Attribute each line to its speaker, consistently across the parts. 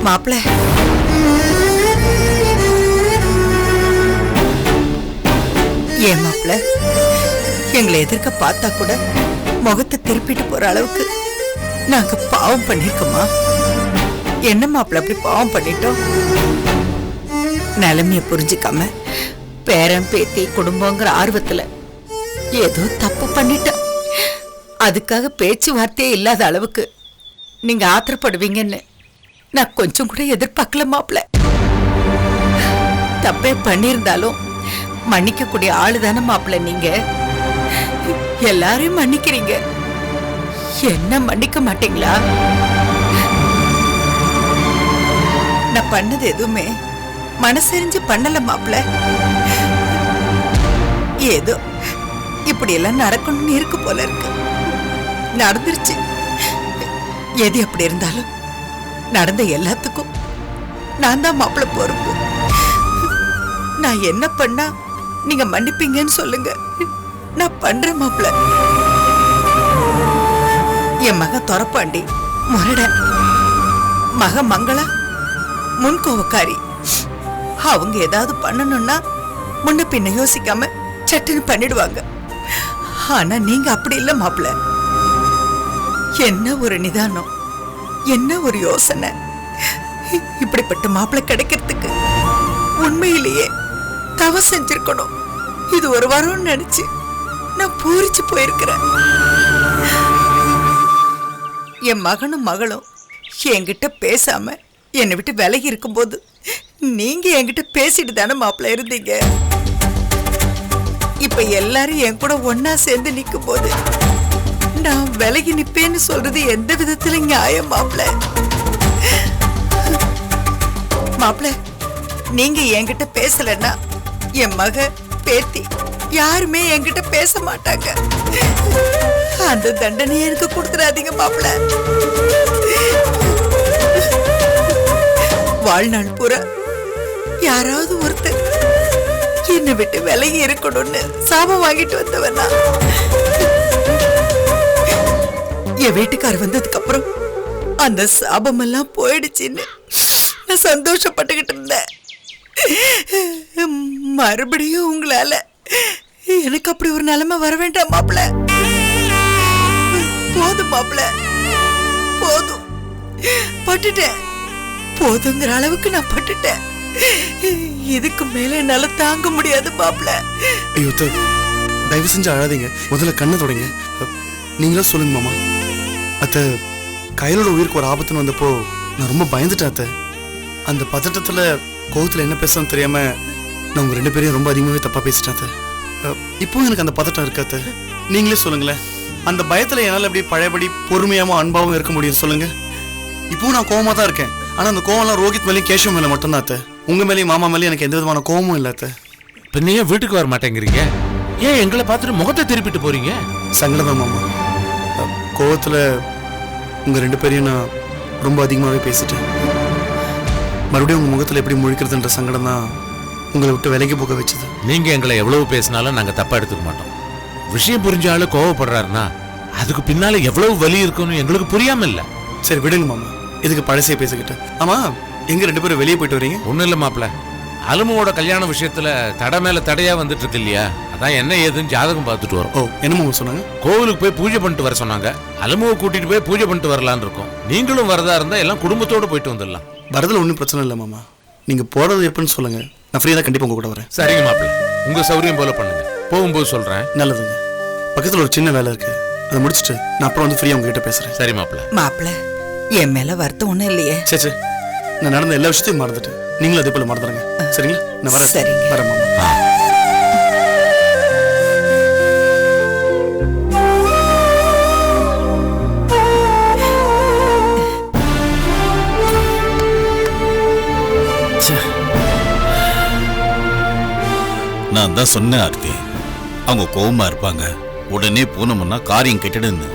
Speaker 1: மாப்பிள்ள, ஏன் மாப்பிள்ள எங்களை எதிர்க்க பார்த்தா கூட முகத்தை திருப்பிட்டு போற அளவுக்கு நாங்க பாவம் பண்ணிருக்கோமா? என்ன மாப்பிள்ள அப்படி பாவம் பண்ணிட்டோம்? நிலைமைய புரிஞ்சுக்காம பேரன் பேத்தி குடும்பங்கிற ஆர்வத்துல ஏதோ தப்பு பண்ணிட்டோம். அதுக்காக பேச்சுவார்த்தையே இல்லாத அளவுக்கு நீங்க ஆத்திரப்படுவீங்கன்னு நான் கொஞ்சம் கூட எதிர்பார்க்கல மாப்பிள்ள. தப்பே பண்ணியிருந்தாலும் மன்னிக்க கூடிய ஆளுதானே மாப்பிள்ள நீங்க. எல்லாரையும் மன்னிக்கிறீங்க, என்ன மன்னிக்க மாட்டீங்களா? நான் பண்ணது எதுவுமே மனசெறிஞ்சு பண்ணல மாப்பிள்ள. ஏதோ இப்படி எல்லாம் நடக்கணும்னு இருக்கு போல இருக்கு, நடந்துருச்சு. எது எப்படி இருந்தாலும் நடந்த எல்லாத்துக்கும் நான் தான் மாப்பிள்ள பொறுப்பு. நான் என்ன பண்ணா நீங்க மன்னிப்பீங்கன்னு சொல்லுங்க, நான் பண்றேன் மாப்பிள்ள. என் மக தொரப்பாண்டி முரட, மக மங்களா முன்கோவக்காரி. அவங்க ஏதாவது பண்ணணும்னா முன்ன பின்ன யோசிக்காம சட்டுன்னு பண்ணிடுவாங்க. ஆனா நீங்க அப்படி இல்ல மாப்பிள்ள. என்ன ஒரு நிதானம், என்ன ஒரு யோசனை. இப்படிப்பட்ட மாப்பிள்ளை கிடைக்கிறதுக்கு உண்மையிலேயே தவம் செஞ்சிருக்கணும். இது ஒரு வரம்னு நினைச்சு நான் பூரிச்சு போயிருக்கிறேன். என் மகனும் மகளும் என்கிட்ட பேசாம என்னை விட்டு விலகி இருக்கும்போது நீங்க என்கிட்ட பேசிட்டு தானே மாப்பிள்ளை இருந்தீங்க. இப்ப எல்லாரும் என் கூட ஒன்னா சேர்ந்து நிக்கும் போது நான் விலகி நிப்பேன்னு சொல்றது எந்த விதத்துல நியாயம் மாப்பிள்ள? மாப்பிள்ள, நீங்க என்கிட்ட பேசலன்னா என் மக பேத்தி யாருமே என்கிட்ட பேச மாட்டாங்க. அந்த தண்டனையை எனக்கு கொடுத்துடாதீங்க மாப்பிள்ள. வாழ்நாள் பூரா யாராவது ஒருத்தர் என்னை விட்டு விலகி இருக்கணும்னு சாபம் வாங்கிட்டு வந்தவனா? என் வீட்டுக்காரர் வந்ததுக்கு அப்புறம் அந்த சாபம் எல்லாம் போயிடுச்சுன்னு நான் சந்தோஷப்பட்டுக்கிட்டு இருந்தேன். மறுபடியும் உங்களால எனக்கு அப்படி ஒரு நிலைமை வர வேண்டாம் மாப்பிள்ள. போதும் மாப்பிள்ள, போதும். பட்டுட்டேன், போதுங்கிற அளவுக்கு நான் பட்டுட்டேன். இதுக்கு மேல என்னால தாங்க முடியாது மாப்பிள்ள.
Speaker 2: ஐயோ தயவு செஞ்சு அழாதீங்க, முதல்ல கண்ணை தொடங்க. நீங்களா சொல்லுங்க மாமா. அத்தை, கையிலோட உயிருக்கு ஒரு ஆபத்துன்னு வந்தப்போ நான் ரொம்ப பயந்துட்டேன் அத்தை. அந்த பதட்டத்துல கோவத்துல என்ன பேசணும்னு தெரியாம நான் உங்க 2 பேரையும் ரொம்ப அதிகமாகவே தப்பா பேசிட்டேன் அத்தை. இப்போ எனக்கு அந்த பதட்டம் இருக்கு அத்தை. நீங்களே சொல்லுங்களேன், அந்த பயத்துல என்னால் அப்படி பழையபடி பொறுமையாவும் அன்பாவும் இருக்க முடியும் சொல்லுங்க? இப்போ நான் கோவமா தான் இருக்கேன், ஆனா அந்த கோவம்லாம் ரோஹித் மேலேயும் கேஷவ் மேலே மட்டும்தான் அத்தை. உங்க மேலேயும் மாமா மேலேயும் எனக்கு எந்த விதமான கோவமும் இல்லை அத்தை.
Speaker 3: இப்போ நீ ஏன் வீட்டுக்கு வர மாட்டேங்கிறீங்க? ஏன் எங்களை பார்த்துட்டு முகத்தை திருப்பிட்டு போறீங்க?
Speaker 2: சங்கடம் மாமா, கோவத்துல உங்க 2 பேரையும் நான் ரொம்ப அதிகமாகவே பேசிட்டேன். மறுபடியும் உங்க முகத்துல எப்படி முழிக்கிறதுன்ற சங்கடம் தான் உங்களை விட்டு விலகி போக வச்சது.
Speaker 3: நீங்க எங்களை எவ்வளவு பேசினாலும் நாங்க தப்பா எடுத்துக்க மாட்டோம். விஷயம் புரிஞ்ச ஆளு கோவப்படுறாருன்னா அதுக்கு பின்னால எவ்வளவு வலி இருக்குன்னு எங்களுக்கு புரியாம இல்ல.
Speaker 2: சரி விடுங்க மாமா, இதுக்கு பழசே பேசிக்கிட்டு. ஆமா, எங்க 2 பேரும் வெளியே போயிட்டு வரீங்க?
Speaker 3: ஒண்ணும் இல்ல மாப்பிள்ள, அலுமுவோட கல்யாண விஷயத்துல தடை மேல தடையா வந்துட்டு இருக்கு இல்லையா, அதான் என்ன ஏதுன்னு ஜாதகம் பார்த்துட்டு வரோம்.
Speaker 2: ஓ, என்னமோ சொன்னாங்க?
Speaker 3: கோவிலுக்கு போய் பூஜை பண்ணிட்டு வர சொன்னாங்க. அலுமுவை கூட்டிட்டு போய் பூஜை பண்ணிட்டு வரலான்னு இருக்கோம். நீங்களும் வரதா இருந்தா எல்லாம் குடும்பத்தோட போயிட்டு வந்துடலாம்.
Speaker 2: வரதுல ஒன்றும் பிரச்சனை இல்லை மாமா, நீங்க போறது எப்படின்னு சொல்லுங்க, நான் ஃப்ரீயா தான் கண்டிப்பா உங்க கூட வரேன்.
Speaker 3: சரிங்க மாப்பிள்ள, உங்க சௌரியம் போல பண்ணுங்க. போகும்போது சொல்றேன்.
Speaker 2: நல்லதுங்க. பக்கத்துல ஒரு சின்ன வேலை இருக்கு, அதை முடிச்சுட்டு நான் அப்புறம் வந்து ஃப்ரீயா உங்ககிட்ட பேசுறேன்.
Speaker 3: சரி மாப்பிள்ள.
Speaker 1: மாப்பிள்ள, என் மேல வருத்தம் ஒண்ணும் இல்லையே?
Speaker 2: சரி, நான் நடந்த எல்லா விஷயத்தையும் மறந்துட்டேன், நீங்களும் அதே போல மறந்துடுங்க. சரிங்களா? நான் வரேன்.
Speaker 1: சரிங்க.
Speaker 2: வரேன் மாமா.
Speaker 4: நான் தான் சொன்னேன் ஆர்த்தி, அவங்க கோவமா இருப்பாங்க, உடனே போனோம்னா காரியம் கெட்டுடுன்னு.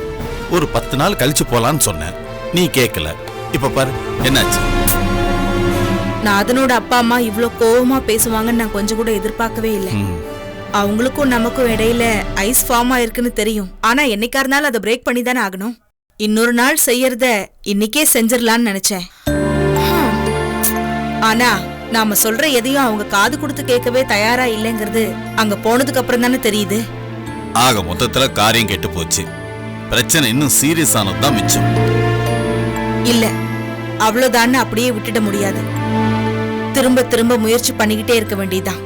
Speaker 4: ஒரு 10 நாள் கழிச்சு போலான்னு சொன்னேன், நீ கேட்கல. இப்ப பாரு என்னாச்சு.
Speaker 5: நான் அதனோட அப்பா அம்மா இவ்ளோ கோவமா பேசுவாங்கன்னு நான் கொஞ்சம் கூட எதிர்பார்க்கவே இல்லை. அவங்களுக்கும் நமக்கும் இடையில ஐஸ் ஃபார்ம் ஆயிருக்குன்னு தெரியும். ஆனா என்னைக்கா இருந்தாலும் அதை பிரேக் பண்ணி தானே ஆகணும். இன்னொரு நாள் செய்யறத இன்னைக்கே செஞ்சிடலான்னு நினைச்சேன். ஆனா நாம சொல்ற எதையும் அவங்க காது கொடுத்து கேட்கவே தயாரா இல்லைங்கிறது அங்க போனதுக்கு அப்புறம் தானே தெரியுது.
Speaker 4: ஆக மொத்தத்துல காரியம் கெட்டு போச்சு. பிரச்சனை இன்னும் சீரியஸ் ஆனதுதான் மிச்சம்.
Speaker 5: இல்ல, அவ்வளவுதான்னு அப்படியே விட்டுட முடியாது. திரும்ப திரும்ப முயற்சி பண்ணிக்கிட்டே இருக்க வேண்டியதுதான்.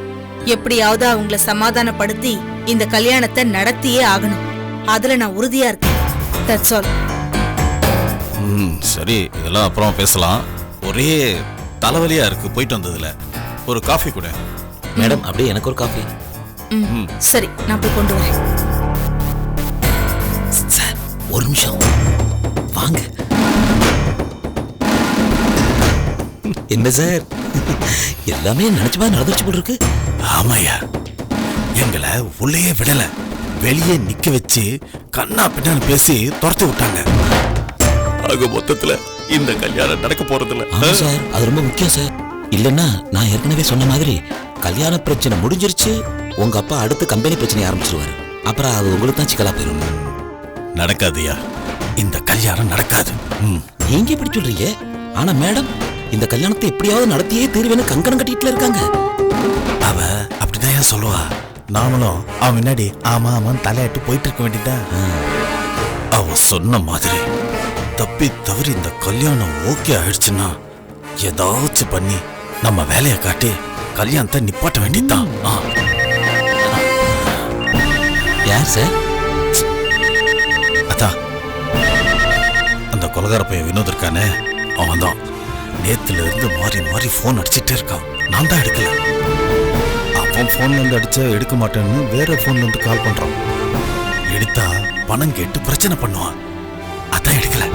Speaker 5: எப்படியாவது அவங்கள சமாதானப்படுத்தி இந்த கல்யாணத்தை நடத்தியே ஆகணும். அதுல நான் உறுதியா இருக்கேன். That's all.
Speaker 4: சரி, இதெல்லாம் அப்புறம் பேசலாம். ஒரே தலைவலியா இருக்கு போயிட்டு வந்ததுல. ஒரு காஃபி கூட.
Speaker 6: மேடம், அப்படியே எனக்கு ஒரு காஃபி.
Speaker 5: சரி, நான் போய் கொண்டு வரேன்.
Speaker 6: சார், ஒரு நிமிஷம் வாங்க. என்ன சார், எல்லாமே நினைச்ச மாதிரி நடந்துச்சு போல இருக்கு.
Speaker 4: ஆமாயா, எங்களை உள்ளே விடல, வெளியே நிக்க வச்சு கண்ணா பின்னான்னு பேசி துரத்தி விட்டாங்க. ஆக மொத்தத்துல இந்த கல்யாணம் நடக்க போறதில்ல.
Speaker 6: ஆமா சார், அது ரொம்ப முக்கியம் சார். இல்லன்னா நான் ஏற்கனவே சொன்ன மாதிரி கல்யாண பிரச்சனை முடிஞ்சிருச்சு, உங்க அப்பா அடுத்து கம்பெனி பிரச்சனை ஆரம்பிச்சிருவாரு. அப்புறம் அது உங்களுக்கு தான் சிக்கலா போயிடும்.
Speaker 4: நடக்காதுயா, இந்த கல்யாணம் நடக்காது.
Speaker 6: நீங்க எப்படி சொல்றீங்க? ஆனா மேடம், இந்த கல்யாணத்தை எப்படியாவது நடத்தியே தீர்வேன்னு கங்கணம் கட்டிட்டுல இருக்காங்க.
Speaker 4: அவ அப்படிதான் சொல்லுவா. நாமளும் அவன் முன்னாடி ஆமா ஆமான்னு தலையாட்டு போயிட்டு இருக்க வேண்டியதான். அவ சொன்ன மாதிரி தப்பி தவறி இந்த கல்யாணம் ஓகே ஆயிடுச்சுன்னா ஏதாச்சும் பண்ணி நம்ம வேலையை காட்டி கல்யாணத்தை நிப்பாட்ட வேண்டியதுதான்.
Speaker 6: யார் சார்?
Speaker 4: அதான் அந்த கொலகார பையன் வினோத் இருக்கானே, அவன் தான். நேத்துல இருந்து மாறி மாறி போன் அடிச்சுட்டே இருக்கான். நான் தான் எடுக்கல. அவன் போன்ல இருந்து அடிச்சா எடுக்க மாட்டேன்னு வேற போன்ல இருந்து கால் பண்றான். எடுத்தா பணம் கேட்டு பிரச்சனை பண்ணுவான். அதான் எடுக்கல.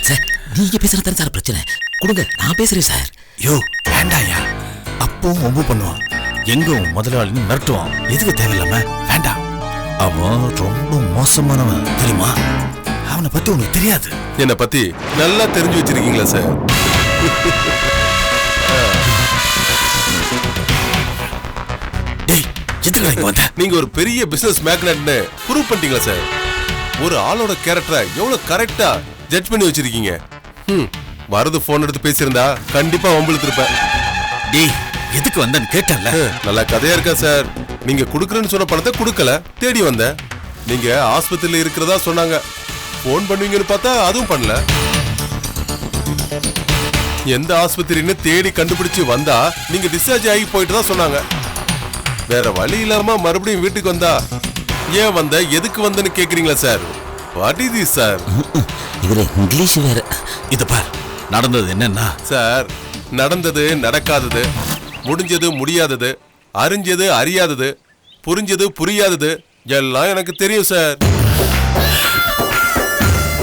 Speaker 6: சார், நீங்க பேசுறது சார் பிரச்சனை. கொடுங்க, நான் பேசுறேன் சார்.
Speaker 4: யோ வேண்டாயா, அப்பவும் ஒம்பு பண்ணுவான். எங்க முதலாளின்னு மிரட்டுவான். எதுக்கு தேவையில்லாம வேண்டாம். அவன் ரொம்ப மோசமானவன் தெரியுமா? அவனை பத்தி உனக்கு தெரியாது.
Speaker 7: என்னை பத்தி நல்லா தெரிஞ்சு வச்சிருக்கீங்களா சார்?
Speaker 4: டேய், எதுக்கு இங்க வந்த?
Speaker 7: நீங்க ஒரு பெரிய பிசினஸ் மேக்னட்னு ப்ரூவ் பண்ணிட்டீங்களா சார்? ஒரு ஆளோட கேரக்டரை எவ்வளவு கரெக்டா ஜட்ஜ் பண்ணி வச்சிருக்கீங்க. வரது போன் எடுத்து பேசியிருந்தா கண்டிப்பா வம்பிழுத்து இருப்பேன்.
Speaker 4: டேய், எதுக்கு வந்தன்னு கேட்டல?
Speaker 7: நல்லா கதையா இருக்கா சார். நீங்க குடுக்கறேன்னு சொன்ன பணத்தை குடுக்கல, தேடி வந்தேன். நீங்க ஆஸ்பத்திரியில இருக்கிறதா சொன்னாங்க. போன் பண்ணுவீங்கன்னு பார்த்தா அதுவும் பண்ணல. எந்த ஆஸ்பத்திரின்னு தேடி கண்டுபிடிச்சு வந்தா நீங்க டிஸ்சார்ஜ் ஆகி போயிட்டு தான் சொன்னாங்க. வேற வழி இல்லாம மறுபடியும் வீட்டுக்கு வந்தா ஏன் வந்த, எதுக்கு வந்தன்னு கேக்குறீங்களா sir? What is this sir?
Speaker 6: இதுல இங்கிலீஷ் வேற.
Speaker 4: இத பார், நடந்தது என்னன்னா
Speaker 7: சார், நடந்தது நடக்காதது, முடிஞ்சது முடியாதது, அறிஞ்சது அறியாதது, புரிஞ்சது புரியாதது எல்லாம் எனக்கு தெரியும் சார்.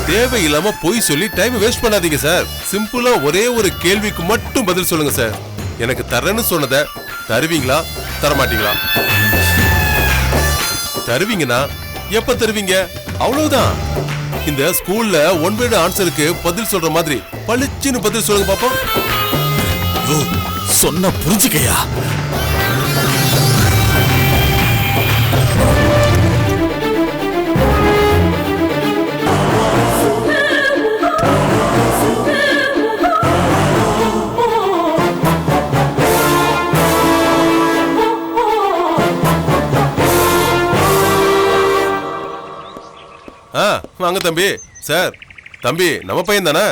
Speaker 7: தேவையில்லாம பொய் சொல்லி டைம் வேஸ்ட் பண்ணாதீங்க சார். சிம்பிளா ஒரே ஒரு கேள்விக்கு மட்டும் பதில் சொல்லுங்க சார். எனக்கு தரேன்னு சொன்னதை தருவீங்களா, தரமாட்டீங்களா? தருவீங்கன்னா எப்ப தருவீங்க? அவ்வளவுதான். இந்த ஸ்கூல்ல ஒன் வேர்டு ஆன்சருக்கு பதில் சொல்ற மாதிரி பளிச்சுன்னு பதில் சொல்லுங்க பாப்போம்.
Speaker 4: சொன்ன புரிஞ்சுக்கையா?
Speaker 7: வாங்க தம்பி. சார், தம்பி நம்ம பையன் தானே?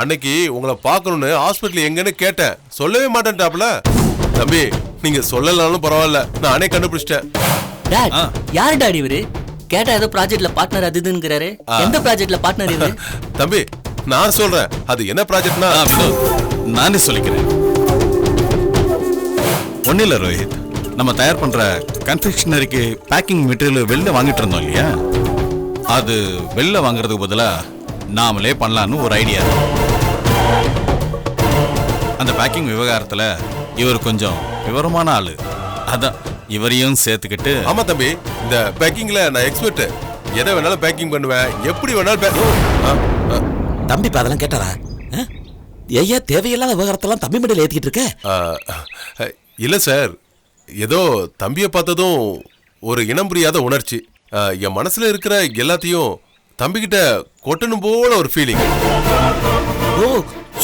Speaker 7: அன்னைக்கு உங்களை பார்க்கணும்னு ஹாஸ்பிட்டல் எங்கன்னு கேட்டேன், சொல்லவே மாட்டேன்டாப்ல. தம்பி, நீங்க சொல்லலனாலும் பரவாயில்ல, நானே கண்டுபிடிச்சிட்டேன்.
Speaker 8: டாட், யார் டாடி இவரு? கேட்டா ஏதோ ப்ராஜெக்ட்ல பார்ட்னர் அது இதுங்கறாரு. எந்த ப்ராஜெக்ட்ல பார்ட்னர் இது?
Speaker 7: தம்பி, நான் சொல்றேன். அது என்ன ப்ராஜெக்ட்னா
Speaker 4: நானே சொல்லிக்கிறேன். ஒன்னும் இல்ல ரோஹித், நம்ம தயார் பண்ற கன்ஃபெக்ஷனரிக்கு பேக்கிங் மெட்டீரியல் வெளில வாங்கிட்டு இருந்தோம் இல்லையா? அது வெளில வாங்குறதுக்கு பதிலா நாமளே பண்ணலான்னு ஒரு ஐடியா. அந்த பேக்கிங் விவகாரத்துல இவர் கொஞ்சம் விவரமான ஆளு. அதான் இவரையும் சேர்த்துக்கிட்டு.
Speaker 7: ஆமா தம்பி, இந்த பேக்கிங்ல நான் எக்ஸ்பர்ட். எதை வேணாலும் பேக்கிங் பண்ணுவேன், எப்படி வேணாலும்.
Speaker 6: தம்பி இப்ப அதெல்லாம் கேட்டாரா? ஐயா தேவையில்லாத விவகாரத்தெல்லாம் தம்பி மடியில் ஏத்திக்கிட்டு இருக்க.
Speaker 7: இல்ல சார், ஏதோ தம்பியை பார்த்ததும் ஒரு இனம் புரியாத உணர்ச்சி. என் மனசுல இருக்கிற எல்லாத்தையும் தம்பிக்கிட்ட கொட்டணும் போல ஒரு ஃபீலிங்.
Speaker 6: ஓ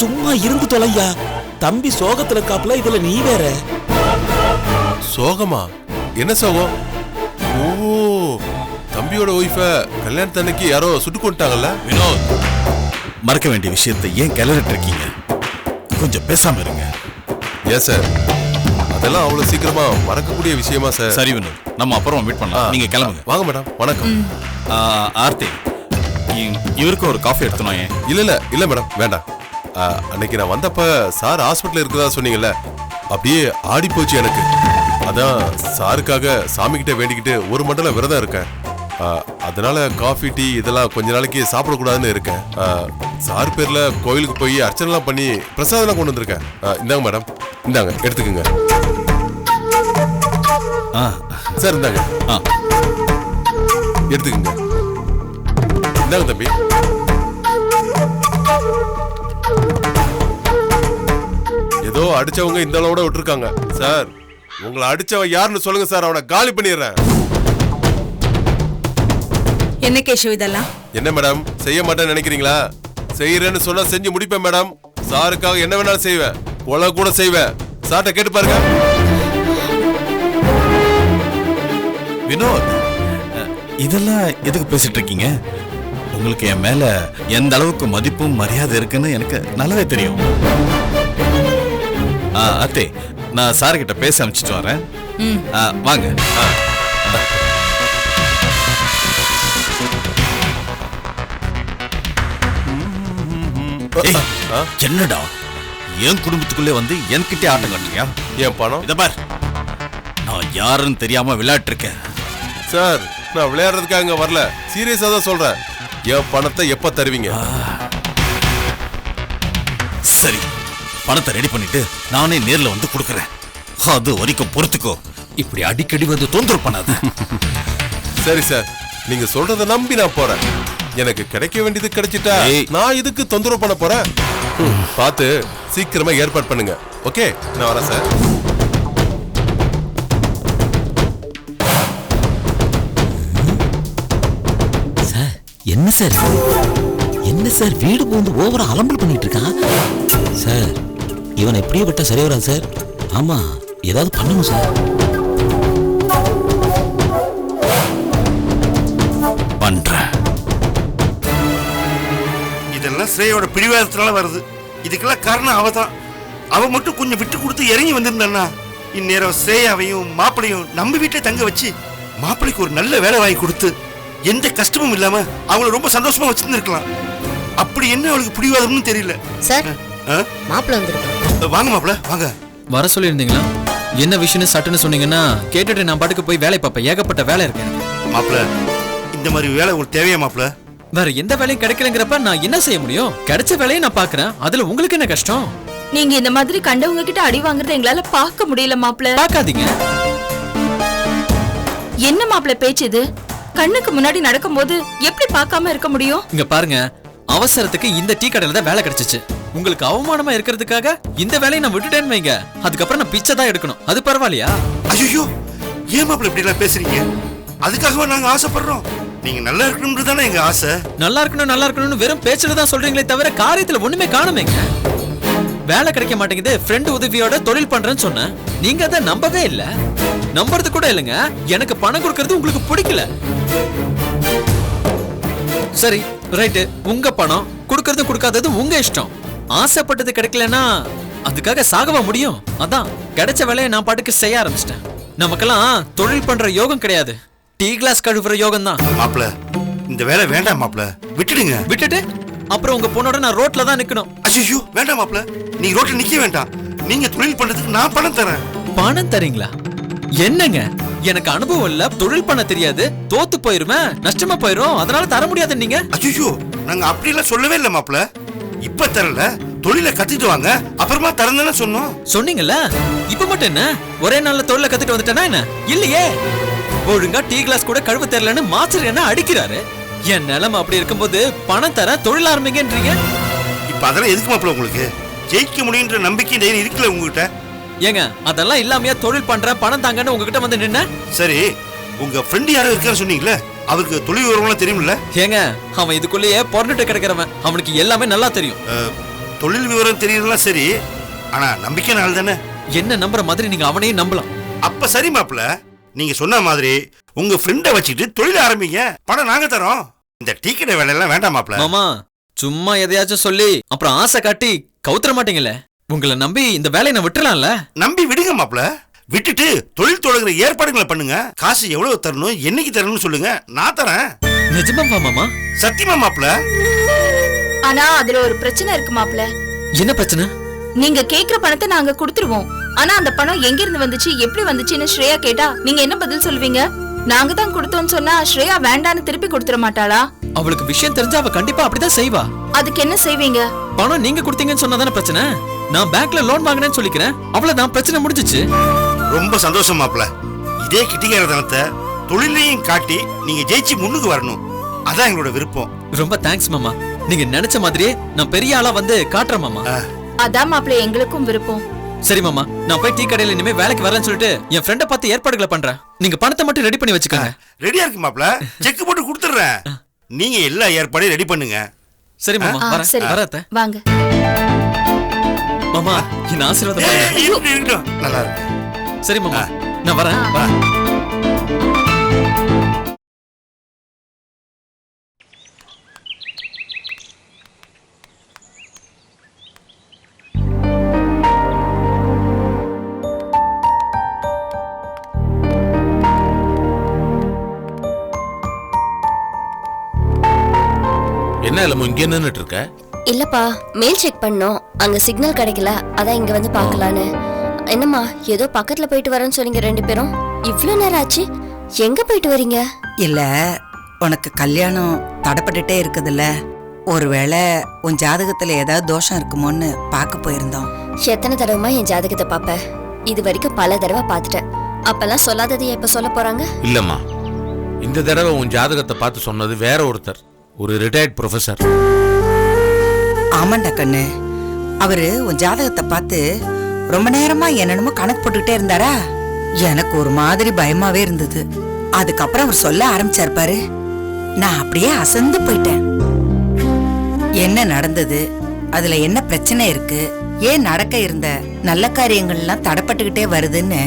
Speaker 6: சும்மா இருந்து தொலையா, தம்பி சோகத்துல இருக்காப்ல, இதுல நீ வேற.
Speaker 7: சோகமா? என்ன சோகம்? ஓ, தம்பியோட ஒய்ஃப கல்யாணத்தன்னைக்கு யாரோ சுட்டு கொண்டாங்கல்ல?
Speaker 4: வினோத், மறக்க வேண்டிய விஷயத்தை ஏன் கிளறிட்டு இருக்கீங்க? கொஞ்சம் பேசாம இருங்க.
Speaker 7: ஏன் சார், அதெல்லாம் அவ்வளவு சீக்கிரமா மறக்கக்கூடிய விஷயமா சார்?
Speaker 4: சரி வினோத், நம்ம அப்புறம் மீட் பண்ணலாம். நீங்க கிளம்புங்க.
Speaker 7: வாங்க மேடம். வணக்கம்.
Speaker 4: ஆர்த்தி, இவருக்கு ஒரு காஃபி எடுத்துனோம். ஏன்?
Speaker 7: இல்ல மேடம், வேண்டாம். அன்னைக்கு நான் வந்தப்ப சார் ஹாஸ்பிட்டல் இருக்கிறதா சொன்னீங்கல்ல, அப்படியே ஆடி போச்சு எனக்கு. அதான் சாருக்காக சாமி கிட்ட வேண்டிக்கிட்டு ஒரு மண்டலம் விரதம் இருக்கேன். அதனால காஃபி டீ இதெல்லாம் கொஞ்ச நாளைக்கு சாப்பிடக்கூடாதுன்னு இருக்கேன். சார் பேர்ல கோயிலுக்கு போய் அர்ச்சனைலாம் பண்ணி பிரசாதம் கொண்டு வந்திருக்கேன். இந்தாங்க மேடம், இந்தாங்க எடுத்துக்கோங்க. சார் இந்தாங்க, எடுத்துக்கோங்க. இந்தாங்க தம்பி. ஏதோ அடிச்சவங்க இந்த அளவோட விட்டுருக்காங்க சார். உங்களை அடிச்சவன் யாருன்னு சொல்லுங்க சார், அவனை காலி பண்ணிடுறேன்.
Speaker 5: என்ன கேஷவ் இதெல்லாம்?
Speaker 7: என்ன மேடம், செய்ய மாட்டேன்னு நினைக்கிறீங்களா? செய்யறேன்னு சொன்னா செஞ்சு முடிப்பேன் மேடம். சாருக்காக என்ன வேணாலும் செய்வேன், கொலை கூட செய்வேன். சார்ட்ட கேட்டு பாருங்க.
Speaker 4: வினோத், இதெல்லாம் எதுக்கு பேசிட்டு இருக்கீங்க? உங்களுக்கு என் மேல எந்த அளவுக்கு மதிப்பும் மரியாதை இருக்குன்னு எனக்கு நல்லாவே தெரியும். அத்தே, நான் சார்கிட்ட பேச அனுப்பிச்சிட்டு வரேன். வாங்க. என்னடா என் குடும்பத்துக்குள்ளே வந்து என்கிட்ட ஆட்டம் கட்டுறியா?
Speaker 7: என் பணம்
Speaker 4: இத பார், நான் யாருன்னு தெரியாம விளையாட்டு இருக்கேன்.
Speaker 7: சார், நான் விளையாடுறதுக்காக இங்க வரல, சீரியஸா தான் சொல்றேன். என் பணத்தை எப்ப தருவீங்க?
Speaker 4: சரி, பணத்தை ரெடி பண்ணிட்டு நானே நேர்ல வந்து கொடுக்கறேன். அது வரைக்கும் பொறுத்துக்கோ. இப்படி அடிக்கடி வந்து தொந்தரவு பண்ணாத.
Speaker 7: சரி சார், நீங்க சொல்றத நம்பி நான் போறேன். எனக்கு கிடைக்க வேண்டியது கிடைச்சிட்டா நான் இதுக்கு தொந்தரவு பண்ண போறேன்? பார்த்து சீக்கிரமா ஏற்பாடு பண்ணுங்க. ஓகே, நான் வரேன் சார்.
Speaker 6: சார் என்ன சார் என்ன சார், வீடு போந்து ஓவரா அலம்பல் பண்ணிட்டு இருக்கான் சார். இவனை எப்படியே விட்டா சரியா வராது சார். ஆமா, ஏதாவது பண்ணுங்க சார்.
Speaker 4: பண்றேன்.
Speaker 9: இதெல்லாம் ஸ்ரேயோட பிடிவாதத்தினால வருது. இதுக்கெல்லாம் காரணம் அவ தான். அவ மட்டும் கொஞ்சம் விட்டு கொடுத்து இறங்கி வந்திருந்தான்னா இந்நேரம் ஸ்ரேயாவையும் மாப்பிளையும் நம்ம வீட்டில் தங்க வச்சு மாப்பிளைக்கு ஒரு நல்ல வேலை வாங்கி கொடுத்து எந்த கஷ்டமும் இல்லாம அவளை ரொம்ப சந்தோஷமா வச்சிருந்துருக்கலாம். அப்படி என்ன அவளுக்கு பிடிவாதம்னு தெரியல
Speaker 10: சார். மாப்பிள்ள வந்துருக்கு.
Speaker 9: வாங்க மாப்பிள்ள, வாங்க.
Speaker 11: வர சொல்லியிருந்தீங்களா? என்ன விஷயம்னு சட்டுன்னு சொன்னீங்கன்னா கேட்டுட்டு நான் பாட்டுக்கு போய் வேலை பார்ப்பேன். ஏகப்பட்ட வேலை இருக்கு
Speaker 9: மாப்பிள்ள. இந்த மாதிரி வேலை உங்களுக்கு தேவையா மாப்பிள்ள?
Speaker 11: வேற எந்த வேலையும் கிடைக்கலங்கிறப்ப நான் என்ன செய்ய முடியும்? கிடைச்ச வேலையை நான் பாக்குறேன். அதுல உங்களுக்கு என்ன கஷ்டம்?
Speaker 5: நீங்க இந்த மாதிரி கண்டவங்க கிட்ட அடி வாங்குறத எங்களால பார்க்க முடியல மாப்பிள்ள.
Speaker 11: பார்க்காதீங்க.
Speaker 5: என்ன மாப்பிள்ள பேச்சு இது? கண்ணுக்கு முன்னாடி நடக்கும்போது எப்படி பார்க்காம இருக்க முடியும்?
Speaker 11: இங்க பாருங்க, அவசரத்துக்கு இந்த டீ கடையில தான் வேலை கிடைச்சிச்சு. உங்களுக்கு அவமானமா இருக்கிறதுக்காக இந்த வேலையை நான் விட்டுட்டேன்னு வைங்க, அதுக்கப்புறம் நான் பிச்சை தான் எடுக்கணும். அது பரவாயில்லையா?
Speaker 9: ஐயோ, ஏன் மாப்பிள்ள இப்படி எல்லாம் பேசுறீங்க? அதுக்காகவா நாங்க ஆசைப்படுறோம்? நீங்க நல்லா இருக்கணும்னு தானே எங்க ஆசை.
Speaker 11: நல்லா இருக்கணும்னு வெறும் பேச்சுல தான் சொல்றீங்களே தவிர காரியத்துல ஒண்ணுமே காணுமேங்க. வேலை கிடைக்க மாட்டேங்குது, ஃப்ரெண்ட் உதவியோட தொழில் பண்றேன்னு சொன்னேன். நீங்க அதை நம்பவே இல்ல. நம்புறது கூட இல்லைங்க. எனக்கு பணம் கொடுக்கறது உங்களுக்கு பிடிக்கல. சரி, ரைட்டு, உங்க பணம் கொடுக்கறது கொடுக்காதது உங்க இஷ்டம். ஆசைப்பட்டது கிடைக்கலன்னா அதுக்காக சாகவா முடியும்? அதான் கிடைச்ச வேலையை நான் பாட்டுக்கு செய்ய ஆரம்பிச்சிட்டேன். நமக்கெல்லாம் தொழில் பண்ற யோகம் கிடையாது, டீ கிளாஸ் கழுவுற யோகம் தான்.
Speaker 9: மாப்பிள்ள, இந்த வேலை வேண்டாம் மாப்பிள்ள, விட்டுடுங்க.
Speaker 11: விட்டுட்டு அப்புறம் உங்க பொண்ணோட நான் ரோட்ல தான் நிக்கணும்.
Speaker 9: ஐயோ, வேண்டாம் மாப்பிள்ள, நீங்க ரோட்ல நிக்க வேண்டாம். நீங்க தொழில் பண்றதுக்கு நான் பணம் தரேன்.
Speaker 11: பணம் தரீங்களா? என்னங்க, எனக்கு அனுபவம் இல்ல, தொழில் பண்ண தெரியாது, தோத்து போயிருமே, நஷ்டமா போயிரும், அதனால தர முடியாது. நீங்க
Speaker 9: ஐயோ, நாங்க அப்படி எல்லாம் சொல்லவே இல்ல மாப்பிள்ள. இப்ப தரல, தொழிலை கத்துட்டு வாங்க, அப்புறமா தரேன்னு சொன்னோம்.
Speaker 11: சொன்னீங்கல்ல, இப்ப மட்டும் என்ன ஒரே நாள்ல தொழில கத்துட்டு வந்துட்டேனா என்ன? இல்லையே, ஒழுங்கா டீ கிளாஸ் கூட கழுவ தெரியலன்னு மாஸ்டர் என்ன அடிக்கிறாரு. என் நிலைமை அப்படி இருக்கும்போது பணம் தர தொழில் ஆரம்பிங்கன்றீங்க.
Speaker 9: இப்ப அதெல்லாம் எதுக்கு மாப்பிள்ள உங்களுக்கு? ஜெயிக்க முடியுன்ற நம்பிக்கை தைரியம் இருக்குல்ல உங்ககிட்ட?
Speaker 11: ஏங்க, அதெல்லாம் இல்லாமையா தொழில் பண்ற பணம் தாங்கன்னு உங்ககிட்ட வந்து நின்ன?
Speaker 9: சரி, உங்க ஃப்ரெண்ட் யாரோ இருக்கான்னு சொன்னீங்களே, அவருக்கு தொழில் விவரம்லாம் தெரியுமில்ல?
Speaker 11: ஏங்க, அவன் இதுக்குள்ளேயே பொறந்துட்டு கிடக்கிறவன், அவனுக்கு எல்லாமே நல்லா தெரியும்.
Speaker 9: தொழில் விவரம் தெரியறதுலாம் சரி, ஆனா நம்பிக்கை நாள் தானே.
Speaker 11: என்ன நம்புற மாதிரி நீங்க அவனையும் நம்பலாம்.
Speaker 9: அப்ப சரி மாப்பிள்ள, நீங்க சொன்ன மாதிரி உங்க ஃப்ரெண்டை வச்சுட்டு தொழில் ஆரம்பிங்க, பணம் நாங்க தரோம். இந்த டீ கடை வேலையெல்லாம் வேண்டாம் மாப்பிள்ள.
Speaker 11: மாமா, சும்மா எதையாச்சும் சொல்லி அப்புறம் ஆசை காட்டி கவுத்துற மாட்டீங்களே. உங்களை நம்பி இந்த வேலையை நான் விட்டுலாம்ல.
Speaker 9: நம்பி விடுங்க மாப்பிள்ள, விட்டுட்டு தொழில் தொடங்குற ஏற்பாடுகளை பண்ணுங்க. காசு எவ்வளவு தரணும், என்னைக்கு தரணும்னு சொல்லுங்க, நான் தரேன்.
Speaker 11: நிஜமாவா மாமா?
Speaker 9: சத்தியமா மாப்பிள்ள.
Speaker 5: ஆனா அதுல ஒரு பிரச்சனை இருக்கு மாப்ள.
Speaker 11: என்ன பிரச்சனை?
Speaker 5: நீங்க கேக்குற பணத்தை நாங்க கொடுத்துருவோம். ஆனா அந்த பணம் எங்க இருந்து வந்துச்சு, எப்படி வந்துச்சுன்னு ஸ்ரேயா கேட்டா நீங்க என்ன பதில் சொல்வீங்க? நாங்க தான் கொடுத்தோம்னு சொன்னா ஸ்ரேயா வேண்டான்னு திருப்பி கொடுத்துட மாட்டாளா?
Speaker 11: அவளுக்கு விஷயம் தெரிஞ்சா அவ கண்டிப்பா அப்படிதான் செய்வா.
Speaker 5: அதுக்கு என்ன செய்வீங்க?
Speaker 11: பணம் நீங்க கொடுத்தீங்கன்னு சொன்னாதானே பிரச்சனை. நான் பேங்க்ல லோன் வாங்கினேன்னு சொல்லிக்கிறேன், அவ்வளவுதான், பிரச்சனை முடிஞ்சிச்சு.
Speaker 9: ரொம்ப சந்தோஷம் மாப்பிள்ள. இதே கிட்டிகாரத்தனத்தை தொழிலையும் காட்டி நீங்க ஜெயிச்சு முன்னுக்கு வரணும், அதான் எங்களோட விருப்பம்.
Speaker 11: ரொம்ப தேங்க்ஸ் மாமா. நீங்க நினைச்ச மாதிரியே நான் பெரிய ஆளா வந்து காட்டுறேன் மாமா.
Speaker 5: அதான் மாப்ள எங்களுக்கும் விருப்பம்.
Speaker 11: சரி மாமா, நான் போய் டீ கடையில இனிமே வேலைக்கு வரேன்னு சொல்லிட்டு என் ஃப்ரெண்ட பார்த்து ஏற்பாடுகளை பண்றேன். நீங்க பணத்தை மட்டும் ரெடி பண்ணி வச்சுக்கோங்க.
Speaker 9: ரெடியா இருக்கு மாப்பிள்ள, செக் போட்டு கொடுத்துறேன். நீங்க எல்லா ஏற்பாடையும் ரெடி பண்ணுங்க.
Speaker 11: சரி மாமா, வரேன். வரேன்
Speaker 5: வாங்க
Speaker 11: மாமா, என் ஆசீர்வாதம் பண்ணுங்க.
Speaker 9: நல்லா இருக்கு.
Speaker 11: சரி மாமா, நான் வரேன்.
Speaker 3: என்ன இல்லாம இங்க நின்னுட்டு இருக்க?
Speaker 10: இல்லப்பா, மெயில் செக் பண்ணோம், அங்க சிக்னல் கிடைக்கல, அதான் இங்க வந்து பார்க்கலான்னு. என்னம்மா, ஏதோ பக்கத்துல போயிட்டு வரேன்னு சொன்னீங்க ரெண்டு பேரும், இவ்ளோ நேரம் ஆச்சு, எங்க போயிட்டு வரீங்க?
Speaker 1: இல்ல, உனக்கு கல்யாணம் தடைப்பட்டுட்டே இருக்குதுல்ல, ஒருவேளை உன் ஜாதகத்துல ஏதாவது தோஷம் இருக்குமோன்னு பார்க்க போயிருந்தோம்.
Speaker 10: எத்தனை தடவைமா என் ஜாதகத்தை பாப்ப? இது வரைக்கும் பல தடவை பார்த்துட்டேன். அப்பெல்லாம் சொல்லாதது இப்ப சொல்ல போறாங்க?
Speaker 3: இல்லம்மா, இந்த தடவை உன் ஜாதகத்தை பார்த்து சொன்னது வேற ஒருத்தர், ஒரு ரிட்டையர்ட் ப்ரொஃபசர்.
Speaker 1: ஆமாண்டா கண்ணு, அவரு உன் ஜாதகத்தை பார்த்து ரொம்ப நேரமா என்னென்னமோ கணக்கு போட்டுக்கிட்டே இருந்தாரா, எனக்கு ஒரு மாதிரி பயமாவே இருந்தது. அதுக்கப்புறம் அவர் சொல்ல ஆரம்பிச்சார் பாரு, நான் அப்படியே அசந்து போயிட்டேன். என்ன நடந்தது, அதுல என்ன பிரச்சனை இருக்கு, ஏன் நடக்க இருந்த நல்ல காரியங்கள்லாம் தடைப்பட்டுக்கிட்டே வருதுன்னு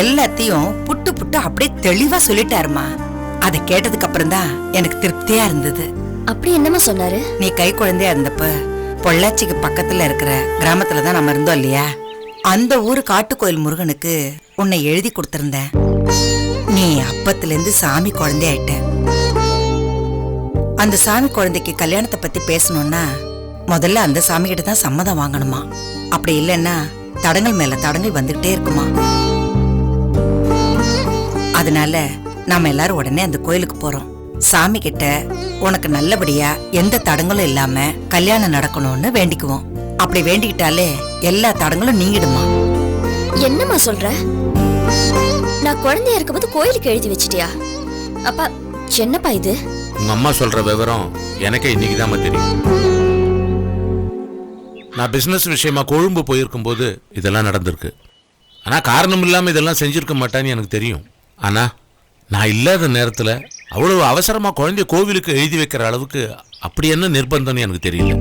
Speaker 1: எல்லாத்தையும் புட்டு புட்டு அப்படியே தெளிவா சொல்லிட்டாருமா. அதை கேட்டதுக்கு அப்புறம் தான் எனக்கு திருப்தியா இருந்தது.
Speaker 10: அப்படி என்னமா சொன்னாரு?
Speaker 1: நீ கை குழந்தையா இருந்தப்ப பொள்ளாச்சிக்கு பக்கத்துல இருக்கிற கிராமத்துல தான் நம்ம இருந்தோம் இல்லையா, அந்த ஊரு காட்டுக்கோயில் முருகனுக்கு உன்னை எழுதி கொடுத்திருந்தேன். நீ அப்பத்துல இருந்து சாமி குழந்தையாயிட்ட. அந்த சாமி குழந்தைக்கு கல்யாணத்தை பத்தி பேசணும்னா முதல்ல அந்த சாமி கிட்ட தான் சம்மதம் வாங்கணுமா. அப்படி இல்லைன்னா தடங்கள் மேல தடங்கள் வந்துகிட்டே இருக்குமா. அதனால நாம எல்லாரும் உடனே அந்த கோயிலுக்கு போறோம். சாமி கிட்ட உனக்கு நல்லபடியா எந்த தடங்களும் இல்லாம கல்யாணம் நடக்கணும்னு வேண்டிக்குவோம். அப்படி வேண்டிக்கிட்டாலே எல்லா தடங்களும் நீங்கிடுமா.
Speaker 10: என்னம்மா சொல்ற? நான் குழந்தையா இருக்கும்போது கோயிலுக்கு எழுதி வச்சிட்டியா? அப்பா என்னப்பா இது?
Speaker 3: உங்க அம்மா சொல்ற விவரம் எனக்கே இன்னைக்குதான் தெரியும். நான் பிசினஸ் விஷயமா கொழும்பு போயிருக்கும் போது இதெல்லாம் நடந்திருக்கு. ஆனா காரணம் இல்லாம இதெல்லாம் செஞ்சிருக்க மாட்டான்னு எனக்கு தெரியும். ஆனா நான் இல்லாத நேரத்துல அவ்வளவு அவசரமா குழந்தைய கோவிலுக்கு எழுதி வைக்கிற அளவுக்கு அப்படி என்ன நிர்பந்தம்னு எனக்கு தெரியல.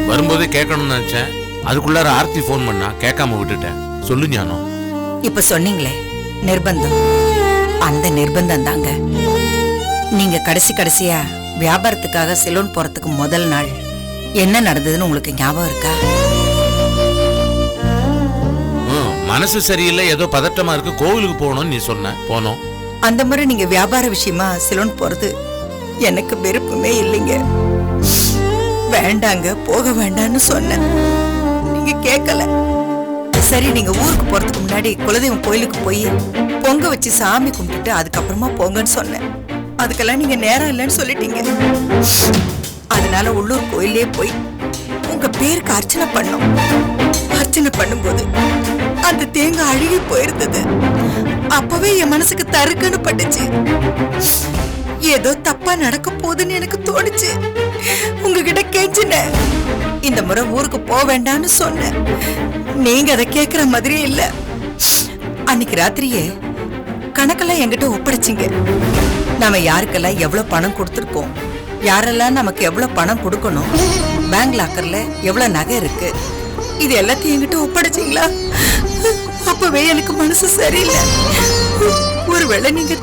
Speaker 3: வரும்போதே கேட்கணும்னு நினைச்சேன், அதுக்குள்ளார ஆர்த்தி போன் பண்ணா கேட்காம விட்டுட்டேன். சொல்லு ஞானம்.
Speaker 1: இப்ப சொன்னீங்களே நிர்பந்தம், அந்த நிர்பந்தம் தாங்க. நீங்க கடைசியா வியாபாரத்துக்காக செலூன் போறதுக்கு முதல் நாள் என்ன நடந்ததுன்னு உங்களுக்கு ஞாபகம் இருக்கா?
Speaker 3: மனசு சரியில்லை, ஏதோ பதட்டமா இருக்கு, கோவிலுக்கு போகணும்னு நீ சொன்ன, போனோம்.
Speaker 1: அந்த முறை நீங்க வியாபார விஷயமா செலூன் போறது எனக்கு விருப்பமே இல்லைங்க. வேண்டாங்க, போக வேண்டான்னு சொன்னேன், நீங்க கேட்கல. சரி, நீங்க ஊருக்கு போறதுக்கு முன்னாடி குலதெய்வம் கோயிலுக்கு போய் பொங்க வச்சு சாமி கும்பிட்டுட்டு அதுக்கப்புறமா போங்கன்னு சொன்னேன். அதுக்கெல்லாம் நீங்க நேரம் இல்லைன்னு சொல்லிட்டீங்க. அதனால உள்ளூர் கோயிலே போய் உங்க பேருக்கு அர்ச்சனை பண்ணோம். அர்ச்சனை பண்ணும்போது அந்த தேங்காய் அழுகி போயிருந்தது. அப்பவே என் மனசுக்கு தருக்குன்னு பட்டுச்சு. ஏதோ தப்பா நடக்க போகுதுன்னு எனக்கு தோணுச்சு. உங்ககிட்ட கேச்சுனேன். இந்த முறை ஊருக்கு போக வேண்டாம்னு சொன்னேன். நீங்க அதை கேக்குற மாதிரியே இல்ல. அன்னைக்கு ராத்திரியே கணக்கெல்லாம் என்கிட்ட ஒப்படைச்சிங்க. நாம யாருக்கெல்லாம் எவ்வளவு பணம் கொடுத்துருக்கோம், யாரெல்லாம் நமக்கு எவ்வளவு பணம் கொடுக்கணும், பேங்க் லாக்கர்ல எவ்வளவு நகை இருக்கு, இது எல்லாத்தையும் என்கிட்ட ஒப்படைச்சிங்களா? அப்பவே எனக்கு மனசு சரியில்லை. ஒருவேளை நீங்க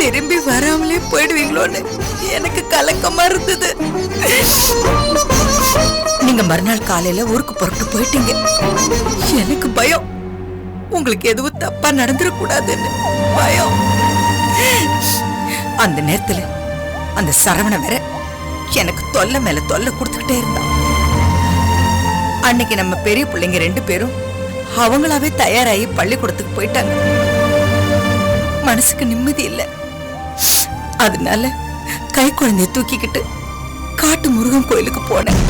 Speaker 1: திரும்பி வராமலே போயிடுவீங்களோன்னு எனக்கு கலக்கமா இருந்தது. நீங்க மறுநாள் காலையில ஊருக்கு புறப்பட்டு போயிட்டீங்க. எனக்கு பயம், உங்களுக்கு எதுவும் தப்பா நடந்துடக்கூடாதுன்னு பயம். அந்த நேரத்துல அந்த சரவண வேற எனக்கு தொல்லை மேல தொல்லை கொடுத்துக்கிட்டே இருந்தான். அன்னைக்கு நம்ம பெரிய பிள்ளைங்க 2 பேரும் அவங்களாவே தயாராகி பள்ளிக்கூடத்துக்கு போயிட்டாங்க. மனசுக்கு நிம்மதி இல்ல. அதனால கை குழந்தைய தூக்கிக்கிட்டு காட்டு முருகன் கோயிலுக்கு போனேன்.